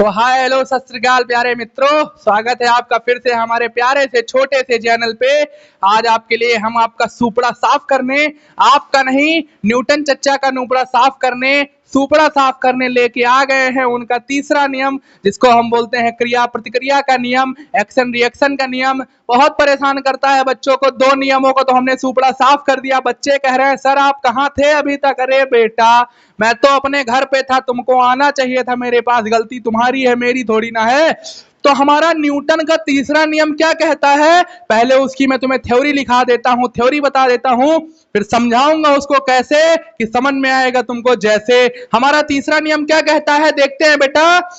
तो hi hello सत श्री अकाल प्यारे मित्रों, स्वागत है आपका फिर से हमारे प्यारे से छोटे से चैनल पे। आज आपके लिए हम आपका सुपड़ा साफ करने, आपका नहीं न्यूटन चच्चा का नुपड़ा साफ करने, सुपड़ा साफ करने लेके आ गए हैं। उनका तीसरा नियम जिसको हम बोलते हैं क्रिया प्रतिक्रिया का नियम, एक्शन रिएक्शन का नियम, बहुत परेशान करता है बच्चों को। दो नियमों को तो हमने सुपड़ा साफ कर दिया। बच्चे कह रहे हैं सर आप कहाँ थे अभी तक? अरे बेटा मैं तो अपने घर पे था, तुमको आना चाहिए था मेरे पास, गलती तुम्हारी है मेरी थोड़ी ना है। तो हमारा न्यूटन का तीसरा नियम क्या कहता है, पहले उसकी मैं तुम्हें थ्योरी लिखा देता हूं, थ्योरी बता देता हूं, फिर समझाऊंगा उसको कैसे कि समझ में आएगा तुमको। जैसे हमारा तीसरा नियम क्या कहता है देखते हैं बेटा।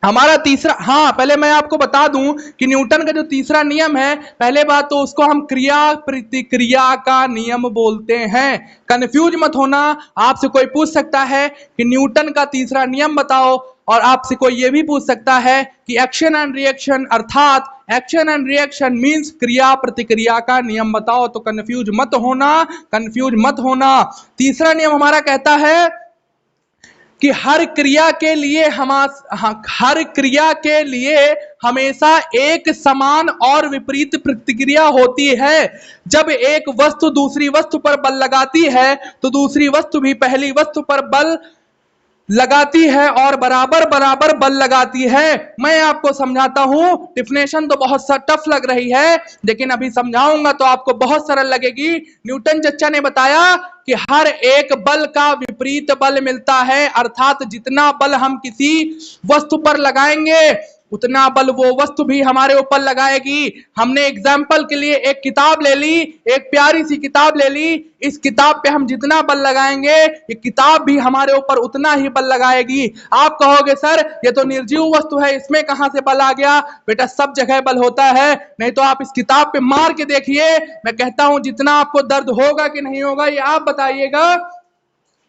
हमारा तीसरा, हाँ पहले मैं आपको बता दूं कि न्यूटन का जो तीसरा नियम है, पहले बात तो उसको हम क्रिया प्रतिक्रिया का नियम बोलते हैं। कंफ्यूज मत होना, आपसे कोई पूछ सकता है कि न्यूटन का तीसरा नियम बताओ, और आपसे कोई ये भी पूछ सकता है कि एक्शन एंड रिएक्शन, अर्थात एक्शन एंड रिएक्शन मींस क्रिया प्रतिक्रिया का नियम बताओ। तो कंफ्यूज मत होना, कंफ्यूज मत होना। तीसरा नियम हमारा कहता है कि हर क्रिया के लिए हमेशा एक समान और विपरीत प्रतिक्रिया होती है। जब एक वस्तु दूसरी वस्तु पर बल लगाती है तो दूसरी वस्तु भी पहली वस्तु पर बल लगाती है और बराबर बराबर बल लगाती है। मैं आपको समझाता हूं, डिफिनेशन तो बहुत सा टफ लग रही है लेकिन अभी समझाऊंगा तो आपको बहुत सरल लगेगी। न्यूटन चच्चा ने बताया कि हर एक बल का विपरीत बल मिलता है, अर्थात जितना बल हम किसी वस्तु पर लगाएंगे उतना बल वो वस्तु भी हमारे ऊपर लगाएगी। हमने एग्जाम्पल के लिए एक किताब ले ली, एक प्यारी सी किताब ले ली। इस किताब पे हम जितना बल लगाएंगे ये किताब भी हमारे ऊपर उतना ही बल लगाएगी। आप कहोगे सर ये तो निर्जीव वस्तु है, इसमें कहां से बल आ गया? बेटा सब जगह बल होता है, नहीं तो आप इस किताब पे मार के देखिए। मैं कहता हूं जितना आपको दर्द होगा कि नहीं होगा ये आप बताइएगा,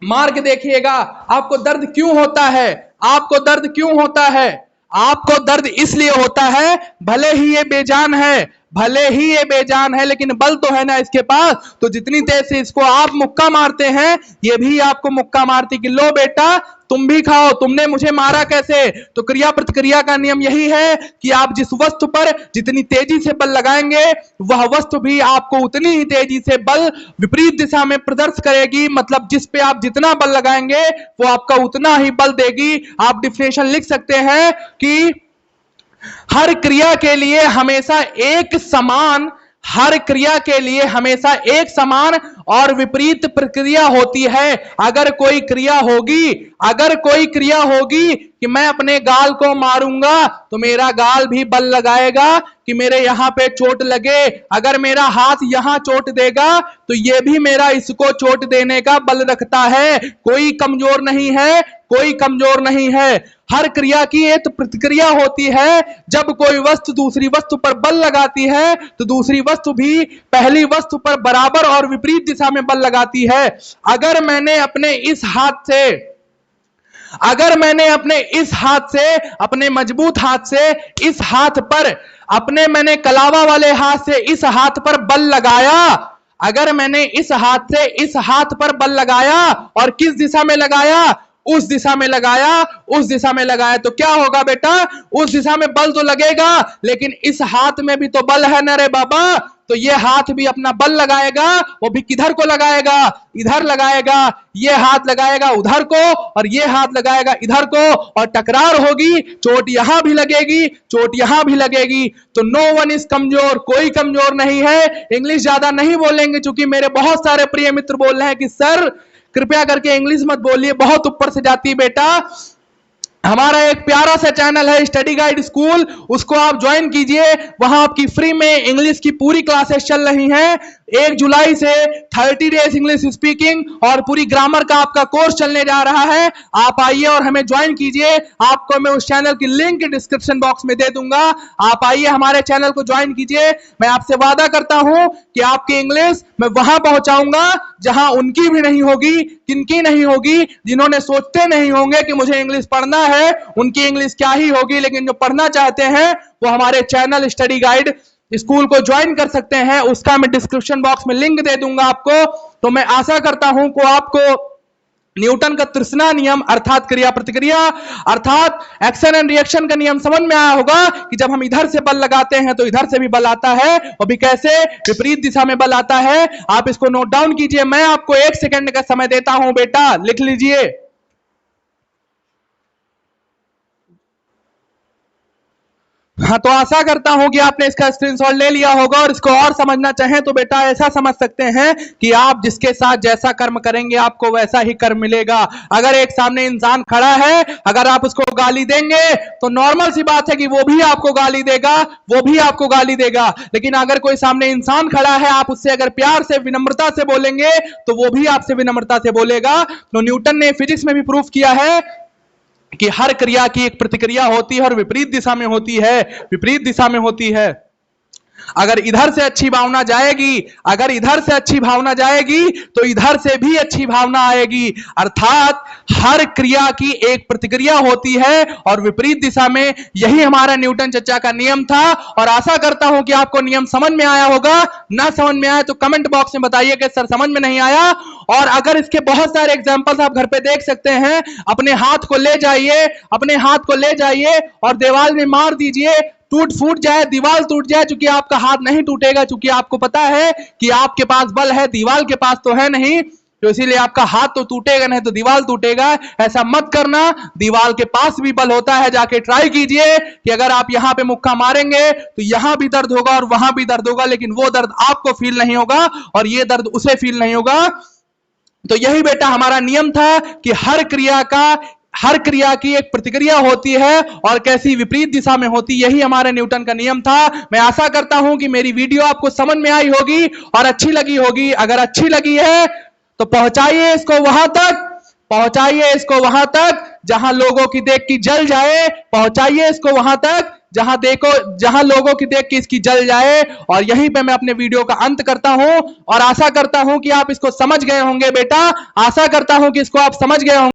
मार के देखिएगा। आपको दर्द क्यों होता है? आपको दर्द क्यों होता है? आपको दर्द इसलिए होता है, भले ही ये बेजान है, भले ही ये बेजान है लेकिन बल तो है ना इसके पास। तो जितनी तेज से इसको आप मुक्का मारते हैं ये भी आपको मुक्का मारती कि लो बेटा तुम भी खाओ, तुमने मुझे मारा कैसे? तो क्रिया प्रतिक्रिया का नियम यही है कि आप जिस वस्तु पर जितनी तेजी से बल लगाएंगे वह वस्तु भी आपको उतनी ही तेजी से बल विपरीत दिशा में प्रदर्शित करेगी। मतलब जिस पे आप जितना बल लगाएंगे वो आपका उतना ही बल देगी। आप डिफिनेशन लिख सकते हैं कि हर क्रिया के लिए हमेशा एक समान, हर क्रिया के लिए हमेशा एक समान और विपरीत प्रक्रिया होती है। अगर कोई क्रिया होगी कि मैं अपने गाल को मारूंगा तो मेरा गाल भी बल लगाएगा कि मेरे यहां पे चोट लगे। अगर मेरा हाथ यहां चोट देगा तो ये भी मेरा इसको चोट देने का बल रखता है। कोई कमजोर नहीं है, कोई कमजोर नहीं है। हर क्रिया की एक प्रतिक्रिया होती है। जब कोई वस्तु दूसरी वस्तु पर बल लगाती है तो दूसरी वस्तु भी पहली वस्तु पर बराबर और विपरीत दिशा में बल लगाती है। अगर मैंने अपने इस हाथ से अपने मजबूत हाथ से इस हाथ पर, मैंने कलावा वाले हाथ से इस हाथ पर बल लगाया, अगर मैंने इस हाथ से इस हाथ पर बल लगाया और किस दिशा में लगाया? उस दिशा में लगाया, तो क्या होगा बेटा? उस दिशा में बल तो लगेगा लेकिन इस हाथ में भी तो बल है ना रे बाबा। तो ये हाथ भी अपना बल लगाएगा, वो भी किधर को लगाएगा? इधर लगाएगा। ये हाथ लगाएगा उधर को और ये हाथ लगाएगा इधर को, और टकरार होगी, चोट यहां भी लगेगी, चोट यहां भी लगेगी। तो नो वन इज कमजोर, कोई कमजोर नहीं है। इंग्लिश ज्यादा नहीं बोलेंगे क्योंकि मेरे बहुत सारे प्रिय मित्र बोल रहे हैं कि सर कृपया करके इंग्लिश मत बोलिए, बहुत ऊपर से जाती है बेटा। हमारा एक प्यारा सा चैनल है स्टडी गाइड स्कूल, उसको आप ज्वाइन कीजिए। वहां आपकी फ्री में इंग्लिश की पूरी क्लासेस चल रही हैं। 1 जुलाई से 30 डेज इंग्लिश स्पीकिंग और पूरी ग्रामर का आपका कोर्स चलने जा रहा है। आप आइए और हमें ज्वाइन कीजिए। आपको मैं उस चैनल की लिंक डिस्क्रिप्शन बॉक्स में दे दूंगा। आप आइए हमारे चैनल को ज्वाइन कीजिए। मैं आपसे वादा करता हूं कि आपकी इंग्लिश मैं वहां पहुंचाऊंगा जहां उनकी भी नहीं होगी। किनकी नहीं होगी? जिन्होंने सोचते नहीं होंगे कि मुझे इंग्लिश पढ़ना है, उनकी इंग्लिश क्या ही होगी। लेकिन जो पढ़ना चाहते हैं वो हमारे चैनल स्टडी गाइड स्कूल को ज्वाइन कर सकते हैं। उसका मैं डिस्क्रिप्शन बॉक्स में लिंक दे दूंगा आपको। तो मैं आशा करता हूं कि आपको न्यूटन का तृष्णा नियम अर्थात क्रिया प्रतिक्रिया अर्थात एक्शन एंड रिएक्शन का नियम समझ में आया होगा कि जब हम इधर से बल लगाते हैं तो इधर से भी बल आता है, वो भी कैसे, विपरीत दिशा में बल आता है। आप इसको नोट डाउन कीजिए, मैं आपको 1 सेकंड का समय देता हूं बेटा, लिख लीजिए। हाँ, तो आशा करता हूं कि आपने इसका स्क्रीनशॉट ले लिया होगा, और इसको और समझना चाहें तो बेटा ऐसा समझ सकते हैं कि आप जिसके साथ जैसा कर्म करेंगे आपको वैसा ही कर्म मिलेगा। अगर एक सामने इंसान खड़ा है, अगर आप उसको गाली देंगे तो नॉर्मल सी बात है कि वो भी आपको गाली देगा, वो भी आपको गाली देगा। लेकिन अगर कोई सामने इंसान खड़ा है, आप उससे अगर प्यार से विनम्रता से बोलेंगे तो वो भी आपसे विनम्रता से बोलेगा। तो न्यूटन ने फिजिक्स में भी प्रूफ किया है कि हर क्रिया की एक प्रतिक्रिया होती है और विपरीत दिशा में होती है, विपरीत दिशा में होती है। अगर इधर से अच्छी भावना जाएगी, अगर इधर से अच्छी भावना जाएगी तो इधर से भी अच्छी भावना आएगी। अर्थात हर क्रिया की एक प्रतिक्रिया होती है और विपरीत दिशा में। यही हमारा न्यूटन चर्चा का नियम था, और आशा करता हूं कि आपको नियम समझ में आया होगा। ना समझ में आया तो कमेंट बॉक्स में बताइए कि सर समझ में नहीं आया। और अगर इसके बहुत सारे एग्जांपल्स आप घर पे देख सकते हैं, अपने हाथ को ले जाइए, अपने हाथ को ले जाइए और दीवार में मार दीजिए, टूट फूट जाए, दीवार टूट जाए, चूंकि आपका हाथ नहीं टूटेगा, चूंकि आपको पता है कि आपके पास बल है, दीवार के पास तो है नहीं, तो इसीलिए आपका हाथ तो टूटेगा नहीं तो दीवार टूटेगा। ऐसा मत करना, दीवार के पास भी बल होता है। जाके ट्राई कीजिए कि अगर आप यहां पे मुक्का मारेंगे तो यहां भी दर्द होगा और वहां भी दर्द होगा, लेकिन वो दर्द आपको फील नहीं होगा और ये दर्द उसे फील नहीं होगा। तो यही बेटा हमारा नियम था कि हर क्रिया की एक प्रतिक्रिया होती है और कैसी विपरीत दिशा में होती, यही हमारे न्यूटन का नियम था। मैं आशा करता हूं कि मेरी वीडियो आपको समझ में आई होगी और अच्छी लगी होगी। अगर अच्छी लगी है तो पहुंचाइए इसको वहां तक, पहुंचाइए इसको वहां तक जहां लोगों की देख की जल जाए, पहुंचाइए इसको वहां तक जहां लोगों की देख के इसकी जल जाए। और यहीं पे मैं अपने वीडियो का अंत करता हूं और आशा करता हूं कि आप इसको समझ गए होंगे बेटा, आशा करता हूं कि इसको आप समझ गए होंगे।